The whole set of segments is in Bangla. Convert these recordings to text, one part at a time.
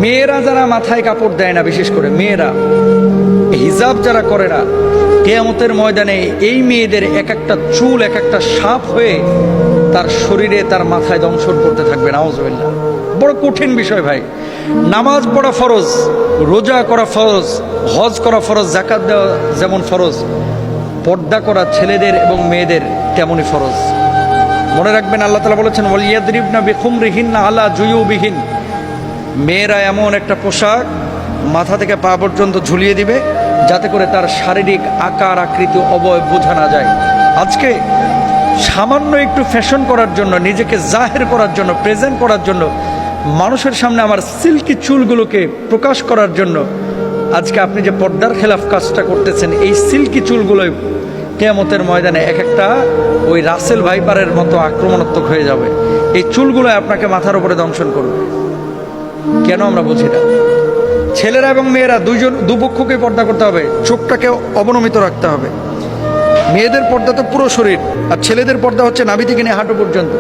মেয়েরা যারা মাথায় কাপড় দেয় না, বিশেষ করে মেয়েরা হিজাব যারা করে না, কিয়ামতের ময়দানে এই মেয়েদের এক একটা চুল এক একটা সাপ হয়ে তার শরীরে তার মাথায় দংশন করতে থাকবে। নাউজুবিল্লাহ। বড় কঠিন বিষয় ভাই। নামাজ পড়া ফরজ, রোজা করা ফরজ, হজ করা ফরজ, যাকাত দেওয়া যেমন ফরজ, পর্দা করা ছেলেদের এবং মেয়েদের তেমনই ফরজ। মনে রাখবেন, আল্লাহ তাআলা বলেছেন ওয়ালিয়াদরিবনা বিখুমরিহিন্না আলা জুয়ুবিহিন, মেয়েরা এমন একটা পোশাক মাথা থেকে পা পর্যন্ত ঝুলিয়ে দিবে যাতে করে তার শারীরিক আকার আকৃতি অবয়ব বোঝা না যায়। আজকে সামান্য একটু ফ্যাশন করার জন্য, নিজেকে জাহের করার জন্য, প্রেজেন্ট করার জন্য, মানুষের সামনে আমার সিল্কি চুলগুলোকে প্রকাশ করার জন্য আজকে আপনি যে পর্দার খেলাফ কাজটা করতেছেন, এই সিল্কি চুলগুলোই কিয়ামতের ময়দানে এক একটা ওই রাসেল ভাইপারের মতো আক্রমণাত্মক হয়ে যাবে। এই চুলগুলো আপনাকে মাথার উপরে দংশন করবে। কেন আমরা বুঝি না? ছেলেরা এবং মেয়েরা দুপক্ষকে পর্দা করতে হবে, চোখটাকে অবনমিত রাখতে হবে। মেয়েদের পর্দা তো পুরো শরীর, আর ছেলেদের পর্দা হচ্ছে নাভি থেকে নিয়ে হাঁটু পর্যন্ত।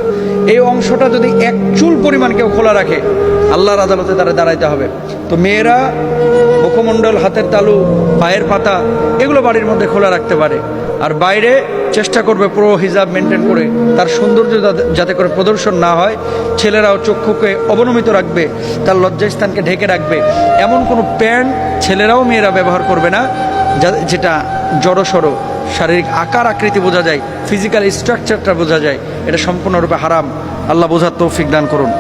এই অংশটা যদি এক চুল পরিমাণ কেউ খোলা রাখে, আল্লাহর আদালতে তারা দাঁড়াইতে হবে। তো মেয়েরা মুখমণ্ডল, হাতের তালু, পায়ের পাতা এগুলো বাড়ির মধ্যে খোলা রাখতে পারে, আর বাইরে চেষ্টা করবে পুরো হিজাব মেনটেন করে তার সৌন্দর্য যাতে করে প্রদর্শন না হয়। ছেলেরাও চক্ষুকে অবনমিত রাখবে, তার লজ্জাস্থানকে ঢেকে রাখবে। এমন কোনো প্যান্ট ছেলেরাও মেয়েরা ব্যবহার করবে না যেটা জড়সড় শারীরিক আকার আকৃতি বোঝা যায়, ফিজিক্যাল স্ট্রাকচারটা বোঝা যায়। এটা সম্পূর্ণরূপে হারাম। আল্লাহ বোঝার তৌফিক দান করুন।